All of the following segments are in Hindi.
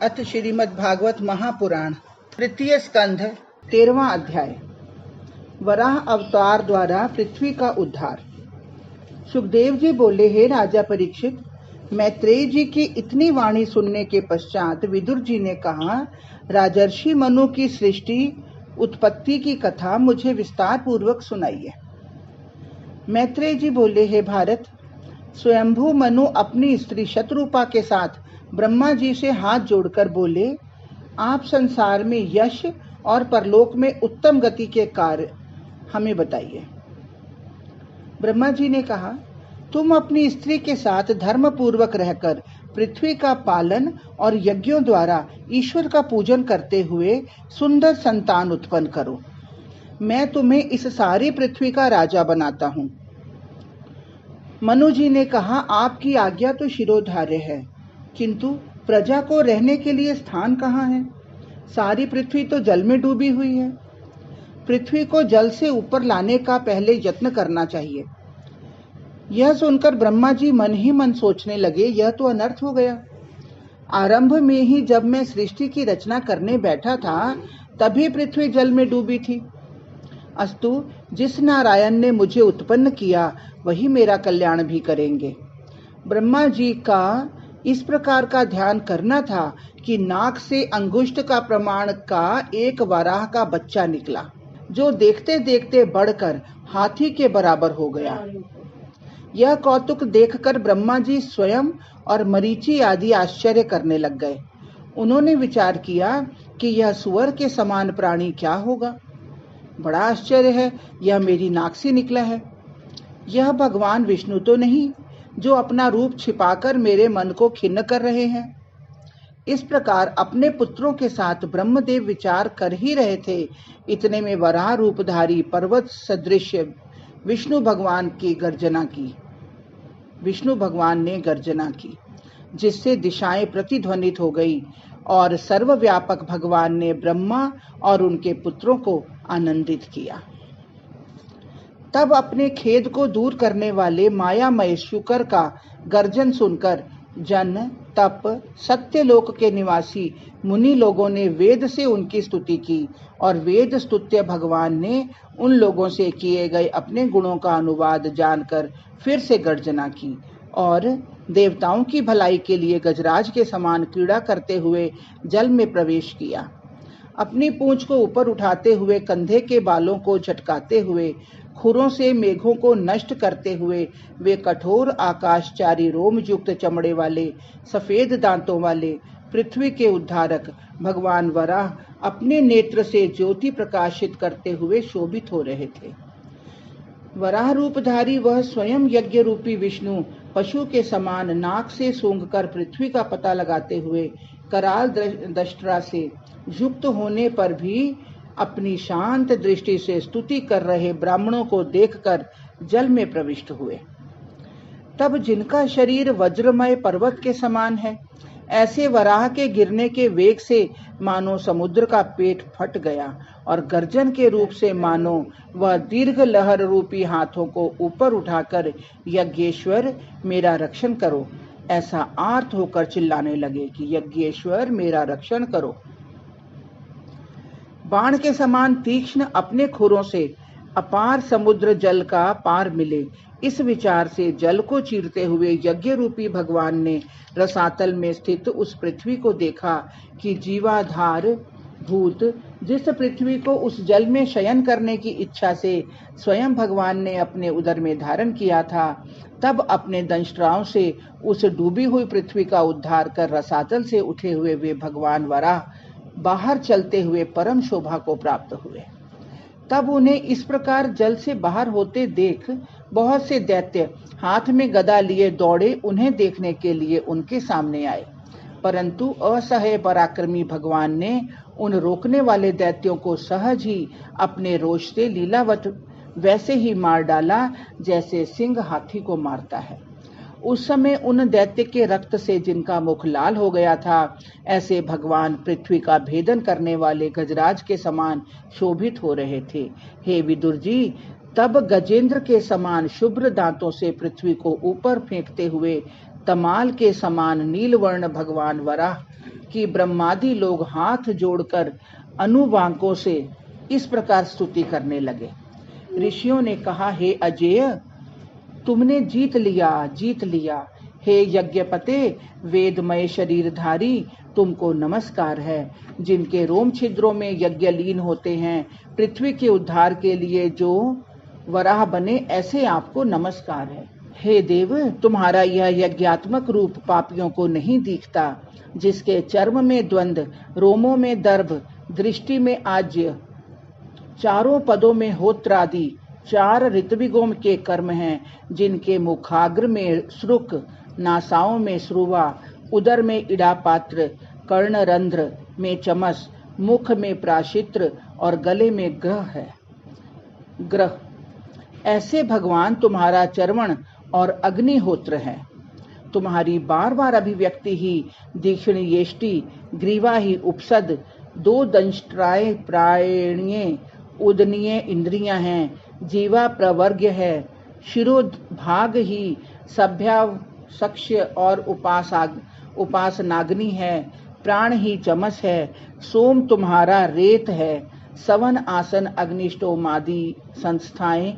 अथ श्रीमद् भागवत महापुराण तृतीय स्कंध 13वां अध्याय। वराह अवतार द्वारा पृथ्वी का उद्धार। सुखदेव जी बोले, हे राजा परीक्षित, मैत्रेय जी की इतनी वाणी सुनने के पश्चात विदुर जी ने कहा, राजर्षि मनु की सृष्टि उत्पत्ति की कथा मुझे विस्तार पूर्वक सुनाइए। मैत्रेय जी बोले, हे भारत, स्वयंभू मनु अपनी स्त्री शतरूपा के साथ ब्रह्मा जी से हाथ जोड़कर बोले, आप संसार में यश और परलोक में उत्तम गति के कार्य हमें बताइए। ब्रह्मा जी ने कहा, तुम अपनी स्त्री के साथ धर्म पूर्वक रहकर पृथ्वी का पालन और यज्ञों द्वारा ईश्वर का पूजन करते हुए सुंदर संतान उत्पन्न करो। मैं तुम्हें इस सारी पृथ्वी का राजा बनाता हूँ। मनु जी ने कहा, आपकी आज्ञा तो शिरोधार्य है, किंतु प्रजा को रहने के लिए स्थान कहाँ है? सारी पृथ्वी तो जल में डूबी हुई है। पृथ्वी को जल से ऊपर लाने का पहले यत्न करना चाहिए। यह सुनकर ब्रह्मा जी मन ही मन सोचने लगे, यह तो अनर्थ हो गया। आरंभ में ही जब मैं सृष्टि की रचना करने बैठा था, तभी पृथ्वी जल में डूबी थी। अस्तु, जिस नारायण ने मुझे उत्पन्न किया वही मेरा कल्याण भी करेंगे। ब्रह्मा जी का इस प्रकार का ध्यान करना था कि नाक से अंगुष्ठ का प्रमाण का एक वराह का बच्चा निकला, जो देखते देखते बढ़कर हाथी के बराबर हो गया। यह कौतुक देखकर ब्रह्मा जी स्वयं और मरीचि आदि आश्चर्य करने लग गए। उन्होंने विचार किया कि यह सुअर के समान प्राणी क्या होगा। बड़ा आश्चर्य है, यह मेरी नाक से निकला है। यह भगवान विष्णु तो नहीं, जो अपना रूप छिपाकर मेरे मन को खिन्न कर रहे हैं। इस प्रकार अपने पुत्रों के साथ ब्रह्मदेव विचार कर ही रहे थे। इतने में वराह रूपधारी पर्वत सदृश विष्णु भगवान ने गर्जना की, जिससे दिशाएं प्रतिध्वनित हो गई और सर्वव्यापक भगवान ने ब्रह्मा और उनके पुत्रों को आनंदित किया। तब अपने खेद को दूर करने वाले मायामय शुकर का गर्जन सुनकर जन, तप, सत्यलोक के निवासी मुनि लोगों ने वेद से उनकी स्तुति की और वेद स्तुत्य भगवान ने उन लोगों से किए गए अपने गुणों का अनुवाद जानकर फिर से गर्जना की और देवताओं की भलाई के लिए गजराज के समान क्रीड़ा करते हुए जल में प्रवेश किया। अपनी पूंछ को ऊपर उठाते हुए, कंधे के बालों को झटकाते हुए, खुरों से मेघों को नष्ट करते हुए, वे कठोर आकाशचारी रोम युक्त चमड़े वाले सफेद दांतों वाले पृथ्वी के उद्धारक भगवान वराह अपने नेत्र से ज्योति प्रकाशित करते हुए शोभित हो रहे थे। वराह रूपधारी वह स्वयं यज्ञ रूपी विष्णु पशु के समान नाक से सूंघकर पृथ्वी का पता लगाते हुए कराल दृष्टरा से युक्त होने पर भी अपनी शांत दृष्टि से स्तुति कर रहे ब्राह्मणों को देखकर जल में प्रविष्ट हुए। तब जिनका शरीर वज्रमय पर्वत के समान है, ऐसे वराह के गिरने के वेग से मानो समुद्र का पेट फट गया और गर्जन के रूप से मानो वह दीर्घ लहर रूपी हाथों को ऊपर उठाकर, यज्ञेश्वर मेरा रक्षण करो, ऐसा आर्त होकर चिल्लाने लगे कि यज्ञेश्वर मेरा रक्षण करो। बाण के समान तीक्ष्ण अपने खुरों से अपार समुद्र जल का पार मिले, इस विचार से जल को चीरते हुए यज्ञ रूपी भगवान ने रसातल में स्थित उस पृथ्वी को देखा कि जीवाधार भूत जिस पृथ्वी को उस जल में शयन करने की इच्छा से स्वयं भगवान ने अपने उदर में धारण किया था, तब अपने दंष्ट्राओं से उस डूबी हुई पृथ्वी का उद्धार कर रसातल से उठे हुए वे भगवान वराह बाहर चलते हुए परम शोभा को प्राप्त हुए। तब उन्हें इस प्रकार जल से बाहर होते देख बहुत से दैत्य हाथ में गदा लिए दौड़े उन्हें देखने के लिए उनके सामने आए, परंतु असह्य पराक्रमी भगवान ने उन रोकने वाले दैत्यों को सहज ही अपने रोष से लीलावत वैसे ही मार डाला जैसे सिंह हाथी को मारता है। उस समय उन दैत्य के रक्त से जिनका मुख लाल हो गया था, ऐसे भगवान पृथ्वी का भेदन करने वाले गजराज के समान शोभित हो रहे थे। हे विदुर जी, तब गजेंद्र के समान शुभ्र दांतों से पृथ्वी को ऊपर फेंकते हुए तमाल के समान नीलवर्ण भगवान वराह कि ब्रह्मादि लोग हाथ जोड़कर अनुवाकों से इस प्रकार स्तुति करने लगे। ऋषियों ने कहा, हे अजेय, तुमने जीत लिया। हे यज्ञपते, वेदमय शरीरधारी, तुमको नमस्कार है। जिनके रोम छिद्रों में यज्ञ लीन होते हैं, पृथ्वी के उद्धार के लिए जो वराह बने, ऐसे आपको नमस्कार है। हे देव, तुम्हारा यह यज्ञात्मक रूप पापियों को नहीं दिखता, जिसके चर्म में द्वंद, रोमों में दर्भ, दृष्टि में आज्य, चारों पदों में होत्रादि, 4 ऋत्विगों के कर्म हैं, जिनके मुखाग्र में श्रुक, नासाओं में श्रुवा, उदर में इडापात्र, कर्णरंध्र में चमस, मुख में प्राशित्र और गले में ग्रह। ऐसे भगवान तुम्हारा चर्वण और अग्निहोत्र है। तुम्हारी बार बार अभिव्यक्ति ही दीक्षिणी येष्टि, ग्रीवा ही उपसद, 2 दंष्ट्राय प्रायणीय उदनीय इंद्रियां हैं, जीवा प्रवर्ग्य है, शिरोभाग ही सभ्या सक्ष्य और उपासनाग्नि है, प्राण ही चमस है, सोम तुम्हारा रेत है, सवन आसन अग्निष्टोमादि संस्थाएं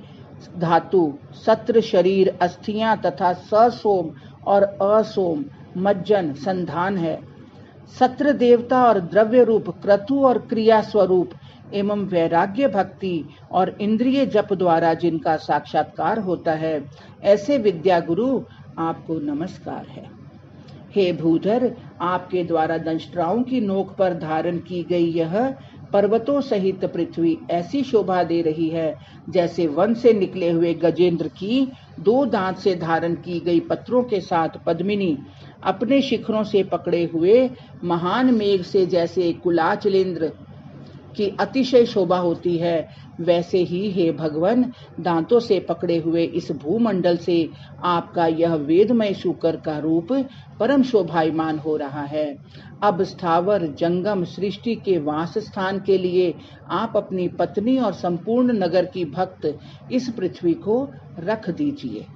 धातु, सत्र शरीर अस्थियां तथा ससोम और असोम मज्जन संधान है। सत्र देवता और द्रव्य रूप क्रतु और क्रिया स्वरूप एवं वैराग्य भक्ति और इंद्रिय जप द्वारा जिनका साक्षात्कार होता है, ऐसे विद्या गुरु आपको नमस्कार है। हे भूधर, आपके द्वारा दंष्ट्राओं की नोक पर धारण की गई यह पर्वतों सहित पृथ्वी ऐसी शोभा दे रही है, जैसे वन से निकले हुए गजेंद्र की 2 दांत से धारण की गई पत्रों के साथ पद्मिनी अपने शिखरों से पकड़े हुए महान मेघ से जैसे कुलाचलेंद्र की अतिशय शोभा होती है, वैसे ही हे भगवन, दांतों से पकड़े हुए इस भूमंडल से आपका यह वेदमय शूकर का रूप परम शोभायमान हो रहा है। अब स्थावर जंगम सृष्टि के वास स्थान के लिए आप अपनी पत्नी और संपूर्ण नगर की भक्त इस पृथ्वी को रख दीजिए।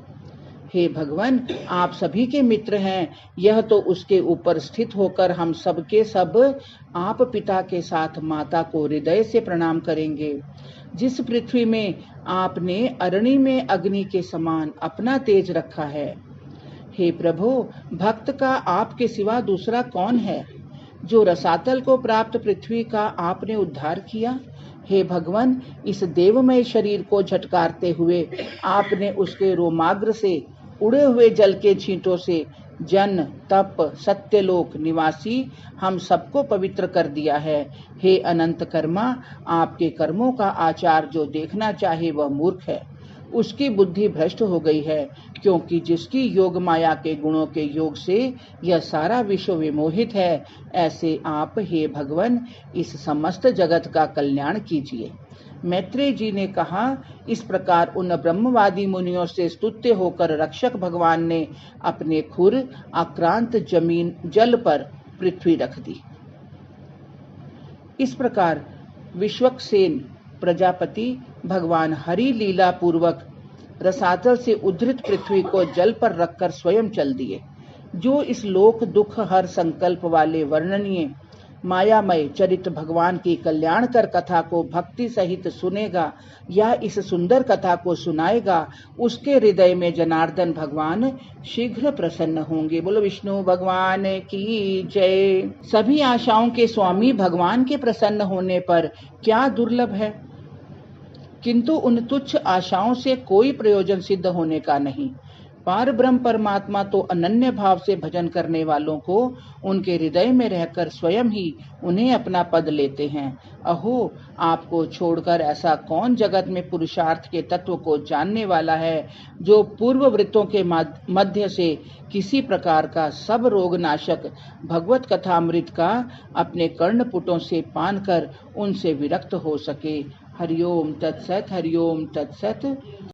हे भगवन, आप सभी के मित्र हैं, यह तो उसके ऊपर स्थित होकर हम सबके सब आप पिता के साथ माता को हृदय से प्रणाम करेंगे। जिस पृथ्वी में आपने अरणि में अग्नि के समान अपना तेज रखा है, हे प्रभु, भक्त का आपके सिवा दूसरा कौन है? जो रसातल को प्राप्त पृथ्वी का आपने उद्धार किया। हे भगवन, इस देवमय शरीर को झटकारते हुए आपने उसके रोमाग्र से उड़े हुए जल के छींटों से जन तप सत्यलोक निवासी हम सबको पवित्र कर दिया है। हे अनंत कर्मा, आपके कर्मों का आचार जो देखना चाहे वह मूर्ख है, उसकी बुद्धि भ्रष्ट हो गई है, क्योंकि जिसकी योग माया के गुणों के योग से यह सारा विश्व विमोहित है, ऐसे आप हे भगवन इस समस्त जगत का कल्याण कीजिए। मैत्रेय जी ने कहा, इस प्रकार उन ब्रह्मवादी मुनियों से स्तुत्य होकर रक्षक भगवान ने अपने खुर आक्रांत जमीन जल पर पृथ्वी रख दी। इस प्रकार विश्वक्सेन प्रजापति भगवान हरि लीला पूर्वक रसातल से उद्धृत पृथ्वी को जल पर रखकर स्वयं चल दिए। जो इस लोक दुख हर संकल्प वाले वर्णनीय मायामय चरित भगवान की कल्याणकर कथा को भक्ति सहित सुनेगा या इस सुंदर कथा को सुनाएगा, उसके हृदय में जनार्दन भगवान शीघ्र प्रसन्न होंगे। बोलो विष्णु भगवान की जय। सभी आशाओं के स्वामी भगवान के प्रसन्न होने पर क्या दुर्लभ है, किंतु उन तुच्छ आशाओं से कोई प्रयोजन सिद्ध होने का नहीं। पार ब्रह्म परमात्मा तो अनन्य भाव से भजन करने वालों को उनके हृदय में रहकर स्वयं ही उन्हें अपना पद लेते हैं। अहो, आपको छोड़कर ऐसा कौन जगत में पुरुषार्थ के तत्व को जानने वाला है, जो पूर्व वृत्तों के मध्य से किसी प्रकार का सब रोग नाशक भगवत कथामृत का अपने कर्णपुटों से पान कर उनसे विरक्त हो सके। हरिओम तत्सत, हरिओम तत्सत।